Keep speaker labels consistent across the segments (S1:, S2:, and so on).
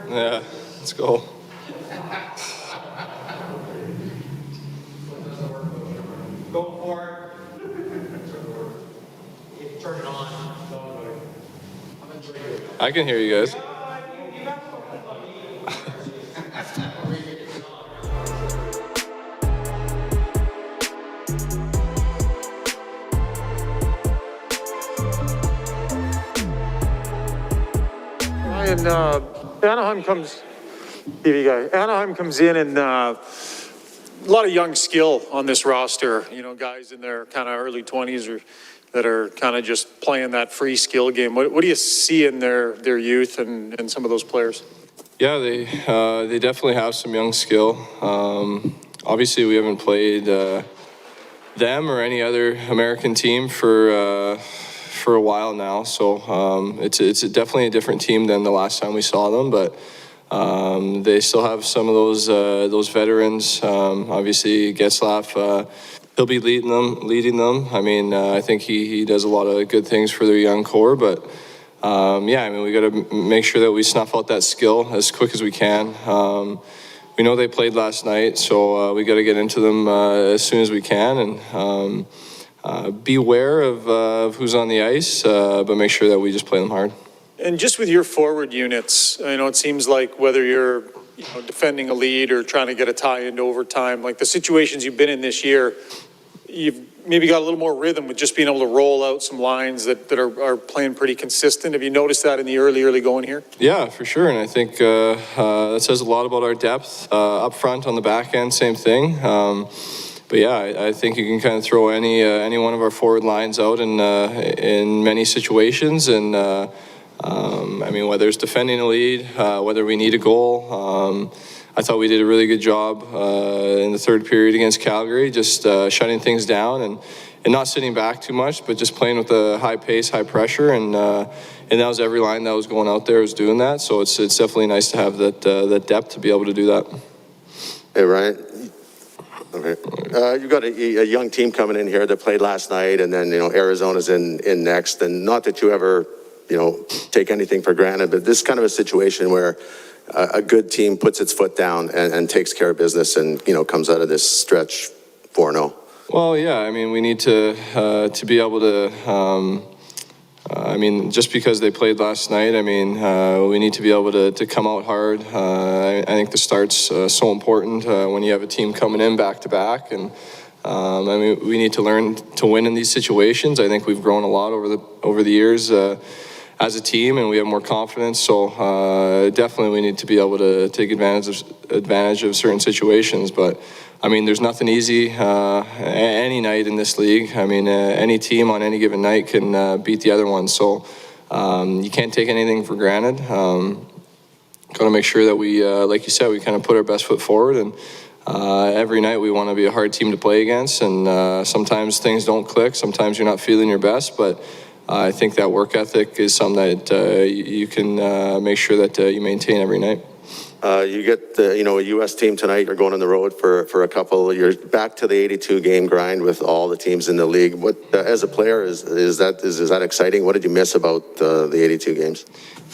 S1: Yeah, let's go.
S2: Go for it. Turn it on.
S1: I can hear you guys.
S3: And Anaheim comes, TV guy. Anaheim comes in and a lot of young skill on this roster. You know, guys in their kind of early 20s or that are kind of just playing that free skill game. What do you see in their youth and some of those players?
S1: Yeah, they definitely have some young skill. Obviously, we haven't played them or any other American team for a while now, so it's definitely a different team than the last time we saw them. But they still have some of those veterans. Obviously, Getzlaf, he'll be leading them. I mean, I think he does a lot of good things for their young core, but. Yeah, I mean, we got to make sure that we snuff out that skill as quick as we can. We know they played last night, so we got to get into them as soon as we can and beware of who's on the ice, but make sure that we just play them hard.
S3: And just with your forward units, you know, it seems like whether you're defending a lead or trying to get a tie into overtime, like the situations you've been in this year, you've maybe got a little more rhythm with just being able to roll out some lines that are playing pretty consistent. Have you noticed that in the early going here? Yeah,
S1: for sure. And I think that says a lot about our depth up front. On the back end, same thing. But yeah, I think you can kind of throw any one of our forward lines out in many situations. And I mean, whether it's defending a lead, whether we need a goal. I thought we did a really good job in the third period against Calgary, just shutting things down and not sitting back too much, but just playing with a high pace, high pressure, and that was every line that was going out there was doing that. So it's definitely nice to have that depth to be able to do that.
S4: Hey, Ryan. Okay. You've got a young team coming in here that played last night, and then Arizona's in next. And not that you ever take anything for granted, but this is kind of a situation where a good team puts its foot down and takes care of business and, comes out of this stretch 4-0.
S1: Well, yeah, I mean, we need to be able to, I mean, just because they played last night, I mean, we need to be able to come out hard. I think the start's so important when you have a team coming in back-to-back. And, I mean, we need to learn to win in these situations. I think we've grown a lot over the years as a team, and we have more confidence. So definitely we need to be able to take advantage of certain situations. But I mean, there's nothing easy any night in this league. I mean, any team on any given night can beat the other one. So you can't take anything for granted. Got to make sure that we, like you said, we kind of put our best foot forward. And every night we want to be a hard team to play against. And sometimes things don't click. Sometimes you're not feeling your best, but I think that work ethic is something that you can make sure that you maintain every night.
S4: You get a U.S. team tonight. You're going on the road for a couple. You're back to the 82 game grind with all the teams in the league. What as a player is that exciting? What did you miss about the 82 games?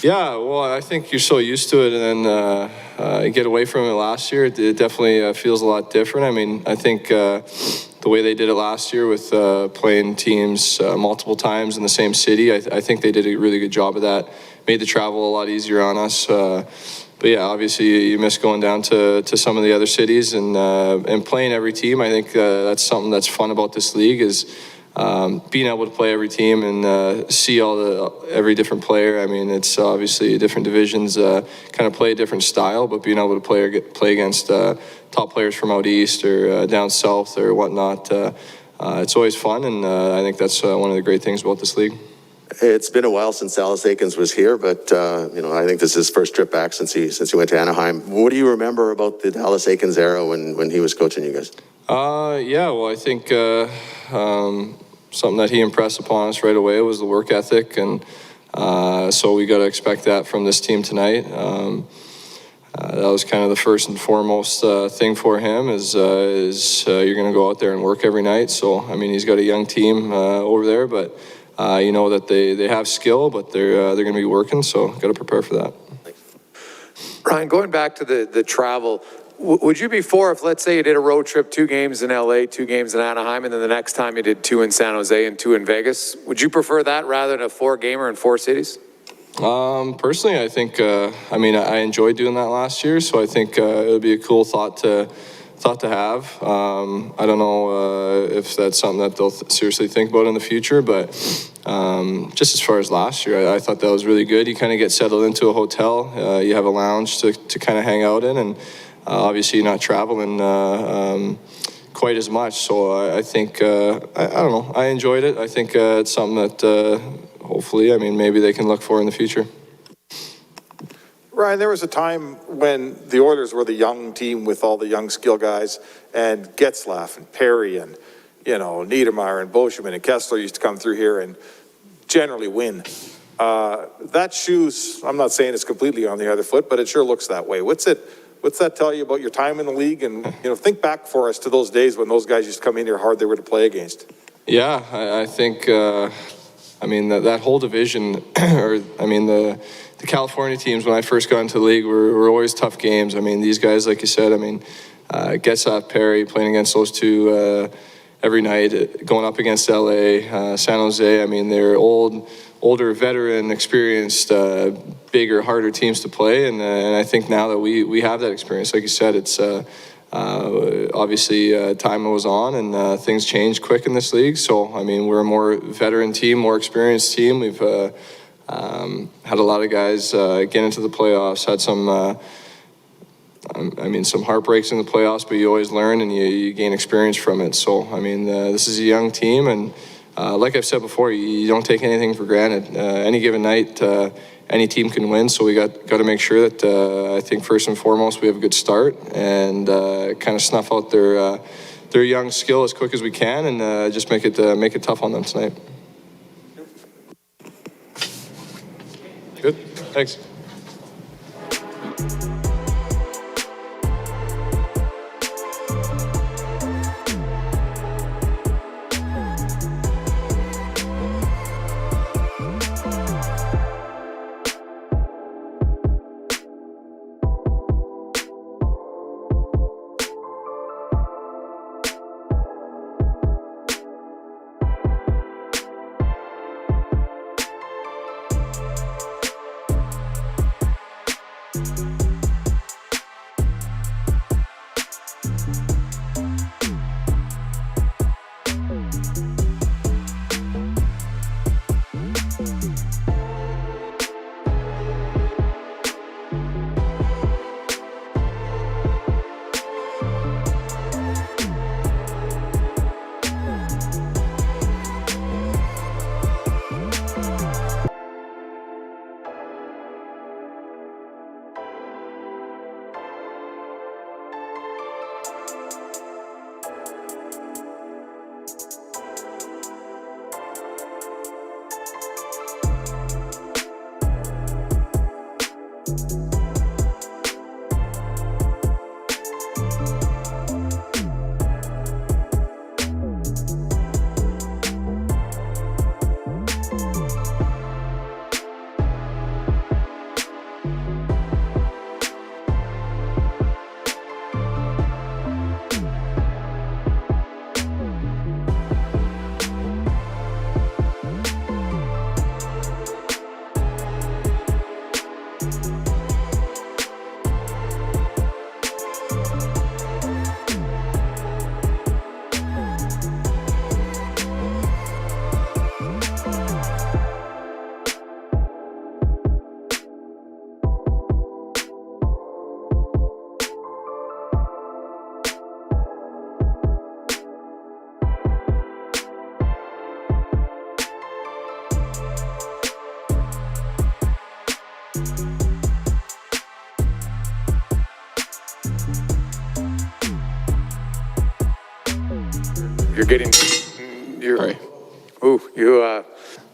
S1: Yeah, well, I think you're so used to it, and then get away from it last year. It definitely feels a lot different. I mean, I think the way they did it last year with playing teams multiple times in the same city, I think they did a really good job of that. Made the travel a lot easier on us. But yeah, obviously you miss going down to some of the other cities and playing every team. I think that's something that's fun about this league is being able to play every team and see every different player. I mean, it's obviously different divisions kind of play a different style, but being able to play against top players from out east or down south or whatnot, it's always fun, and I think that's one of the great things about this league.
S4: It's been a while since Dallas Eakins was here, but I think this is his first trip back since he went to Anaheim. What do you remember about the Dallas Eakins era when he was coaching you guys?
S1: Yeah, well, I think something that he impressed upon us right away was the work ethic, and so we got to expect that from this team tonight. That was kind of the first and foremost thing for him is you're going to go out there and work every night. So, I mean, he's got a young team over there, but you know that they have skill, but they're going to be working, so got to prepare for that.
S4: Thanks.
S5: Ryan, going back to the travel, would you be for if, let's say, you did a road trip, 2 games in LA, 2 games in Anaheim, and then the next time you did 2 in San Jose and 2 in Vegas? Would you prefer that rather than a 4-gamer in 4 cities?
S1: Personally, I think, I enjoyed doing that last year, so I think it would be a cool thought to have. I don't know if that's something that they'll seriously think about in the future, but just as far as last year, I thought that was really good. You kind of get settled into a hotel, you have a lounge to kind of hang out in, and obviously you're not traveling quite as much. So I think, I don't know, I enjoyed it. I think it's something that hopefully, maybe they can look for in the future.
S6: Ryan, there was a time when the Oilers were the young team with all the young skill guys, and Getzlaf and Perry and, Niedermayer and Boschman and Kessler used to come through here and generally win. That shoes, I'm not saying it's completely on the other foot, but it sure looks that way. What's that tell you about your time in the league? And, think back for us to those days when those guys used to come in here hard they were to play against.
S1: Yeah, I think, that whole division, the California teams, when I first got into the league, were always tough games. These guys, like you said, Getzlaf, Perry, playing against those two every night, going up against LA, San Jose. They're older, veteran, experienced, bigger, harder teams to play. And I think now that we have that experience, like you said, it's obviously time was on and things changed quick in this league. So, we're a more veteran team, more experienced team. We've had a lot of guys get into the playoffs, had some, some heartbreaks in the playoffs, but you always learn and you gain experience from it. So, this is a young team, and like I've said before, you don't take anything for granted. Any given night, any team can win, so we got to make sure that I think first and foremost we have a good start and kind of snuff out their young skill as quick as we can, and just make it tough on them tonight. Good. Thanks.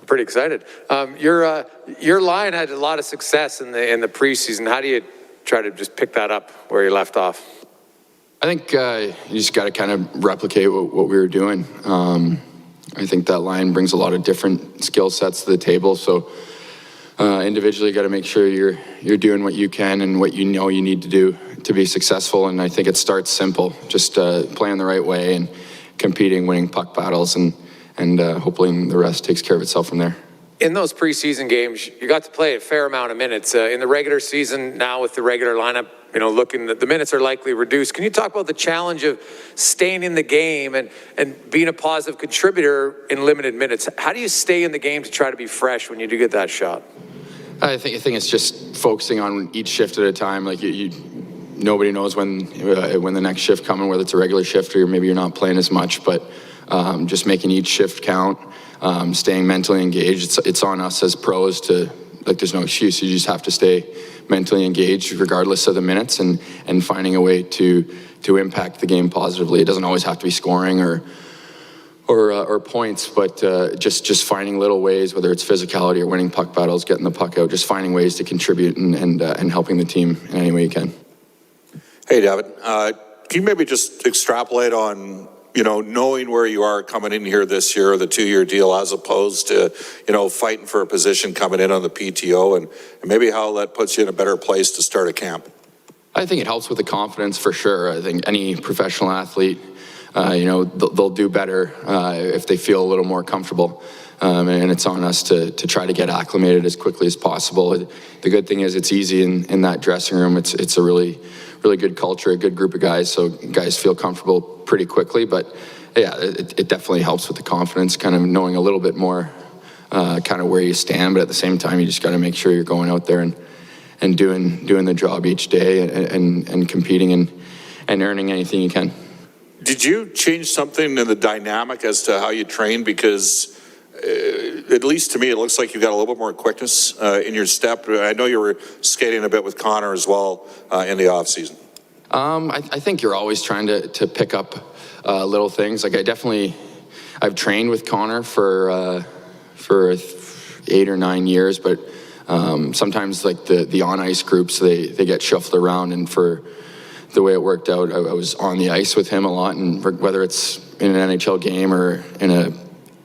S5: Pretty excited. Your line had a lot of success in the preseason. How do you try to just pick that up where you left off?
S7: I think you just got to kind of replicate what we were doing. I think that line brings a lot of different skill sets to the table. So individually you got to make sure you're doing what you can and what you know you need to do to be successful. And I think it starts simple, just playing the right way and competing, winning puck battles, and hopefully the rest takes care of itself from there.
S5: In those preseason games, you got to play a fair amount of minutes. In the regular season, now with the regular lineup, looking that the minutes are likely reduced. Can you talk about the challenge of staying in the game and being a positive contributor in limited minutes? How do you stay in the game to try to be fresh when you do get that shot?
S7: I think it's just focusing on each shift at a time. Like nobody knows when the next shift coming, whether it's a regular shift or maybe you're not playing as much, but just making each shift count. Staying mentally engaged. It's on us as pros to, there's no excuse. You just have to stay mentally engaged regardless of the minutes and finding a way to impact the game positively. It doesn't always have to be scoring or points, but just finding little ways, whether it's physicality or winning puck battles, getting the puck out, just finding ways to contribute and helping the team in any way you can.
S8: Hey, David, can you maybe just extrapolate on knowing where you are coming in here this year, the 2-year deal, as opposed to, fighting for a position coming in on the PTO, and maybe how that puts you in a better place to start a camp?
S7: I think it helps with the confidence for sure. I think any professional athlete, they'll do better if they feel a little more comfortable. And it's on us to try to get acclimated as quickly as possible. The good thing is it's easy in that dressing room. It's a really good culture, a good group of guys, so guys feel comfortable pretty quickly. But yeah, it definitely helps with the confidence, kind of knowing a little bit more kind of where you stand. But at the same time, you just got to make sure you're going out there and doing the job each day and competing and earning anything you can.
S8: Did you change something in the dynamic as to how you train? Because at least to me, it looks like you've got a little bit more quickness in your step. I know you were skating a bit with Connor as well in the off season.
S7: I think you're always trying to pick up little things. Like I've trained with Connor for 8 or 9 years, but sometimes like the on ice groups, they get shuffled around, and for the way it worked out, I was on the ice with him a lot, and whether it's in an NHL game or in a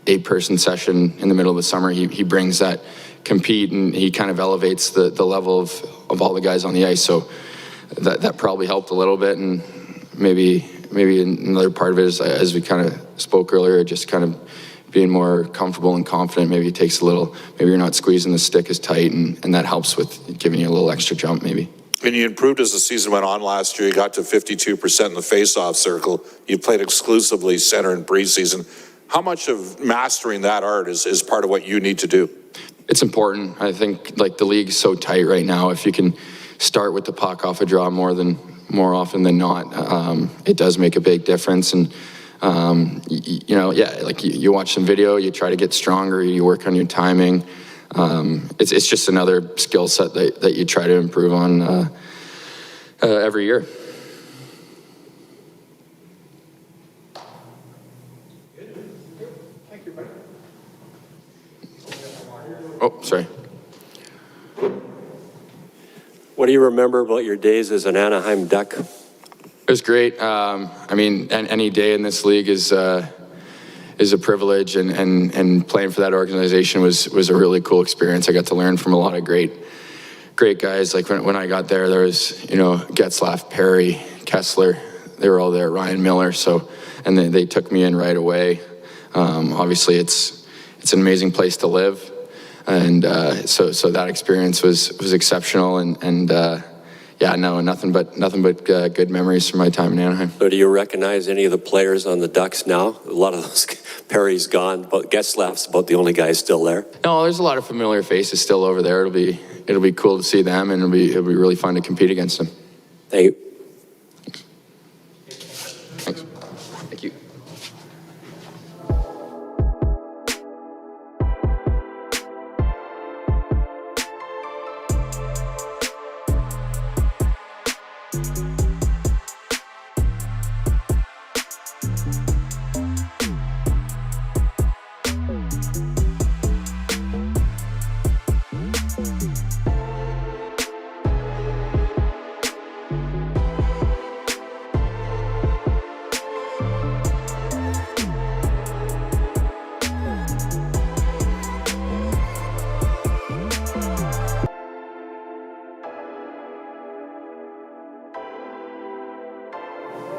S7: 8-person session in the middle of the summer, he brings that compete, and he kind of elevates the level of all the guys on the ice. So that probably helped a little bit, and maybe another part of it is, as we kind of spoke earlier, just kind of being more comfortable and confident. Maybe it takes a little, maybe you're not squeezing the stick as tight, and that helps with giving you a little extra jump maybe.
S8: And you improved as the season went on last year. You got to 52% in the face-off circle. You played exclusively center in preseason. How much of mastering that art is part of what you need to do?
S7: It's important. I think like the league's so tight right now. If you can start with the puck off a draw more often than not, it does make a big difference. And like you watch some video, you try to get stronger, you work on your timing. It's just another skill set that you try to improve on every year. Oh, sorry.
S9: What do you remember about your days as an Anaheim Duck?
S7: It was great. Any day in this league is a privilege, and playing for that organization was a really cool experience. I got to learn from a lot of great guys. Like when I got there was, Getzlaf, Perry, Kessler, they were all there, Ryan Miller. So, and they took me in right away. Obviously it's an amazing place to live. And so that experience was exceptional, and nothing but good memories from my time in Anaheim.
S9: So do you recognize any of the players on the Ducks now? A lot of those, Perry's gone, but Getzlaf's about the only guy still there.
S7: No, there's a lot of familiar faces still over there. It'll be cool to see them, and it'll be really fun to compete against them.
S9: Thank you.
S7: Thanks. Thank you.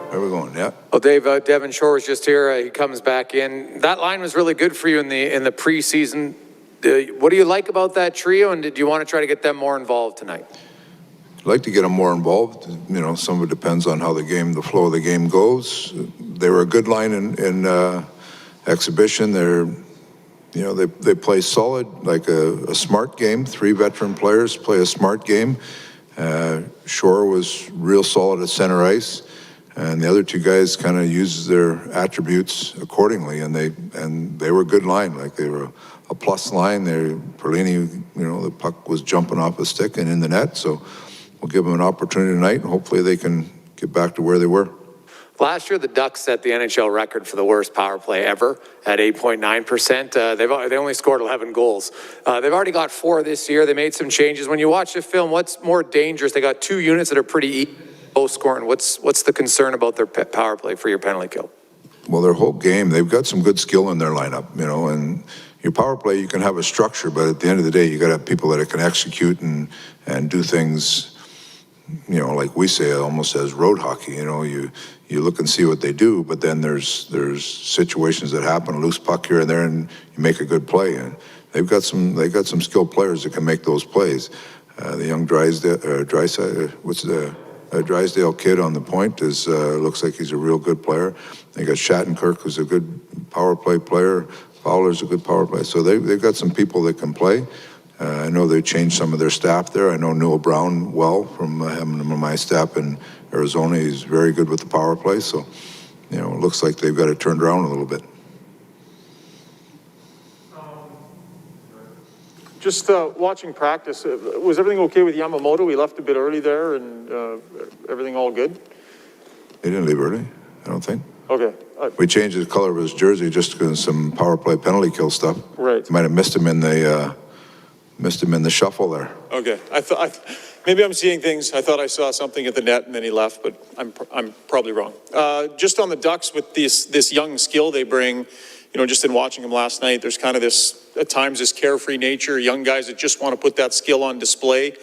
S10: Where are we going? Yeah.
S5: Well, Dave, Devin Shore was just here. He comes back in. That line was really good for you in the preseason. What do you like about that trio, and did you want to try to get them more involved tonight?
S10: I'd like to get them more involved. You know, some of it depends on how the flow of the game goes. They were a good line in exhibition. They play solid, like a smart game. 3 veteran players play a smart game. Shore was real solid at center ice, and the other 2 guys kind of used their attributes accordingly, and they were a good line. Like they were a plus line. Perlini, the puck was jumping off a stick and in the net, so we'll give them an opportunity tonight, and hopefully they can get back to where they were.
S5: Last year, the Ducks set the NHL record for the worst power play ever at 8.9%. They only scored 11 goals. They've already got 4 this year. They made some changes. When you watch the film, what's more dangerous? They got 2 units that are pretty low scoring. What's the concern about their power play for your penalty kill?
S10: Well, their whole game, they've got some good skill in their lineup, and your power play, you can have a structure, but at the end of the day, you got to have people that can execute and do things, like we say, almost as road hockey. You look and see what they do, but then there's situations that happen, a loose puck here and there, and you make a good play. And they've got some skilled players that can make those plays. The young Drysdale kid on the point looks like he's a real good player. They got Shattenkirk, who's a good power play player. Fowler's a good power play. So they've got some people that can play. I know they changed some of their staff there. I know Noel Brown well from having him on my staff in Arizona. He's very good with the power play. So, it looks like they've got it turned around a little bit.
S3: Just watching practice, was everything okay with Yamamoto? He left a bit early there, and everything all good?
S10: He didn't leave early, I don't think.
S3: Okay.
S10: We changed the color of his jersey just because of some power play penalty kill stuff.
S3: Right.
S10: Might have missed him in the shuffle there.
S3: Okay. Maybe I'm seeing things. I thought I saw something at the net, and then he left, but I'm probably wrong. Just on the Ducks with this young skill they bring, just in watching them last night, there's kind of at times this carefree nature, young guys that just want to put that skill on display.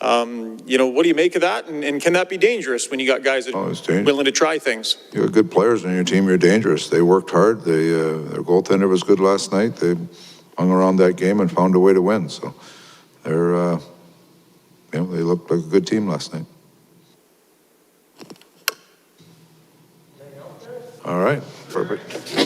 S3: What do you make of that? And can that be dangerous when you got guys that are willing to try things?
S10: You have good players on your team, you're dangerous. They worked hard. Their goaltender was good last night. They hung around that game and found a way to win. So they looked like a good team last night. All right, perfect.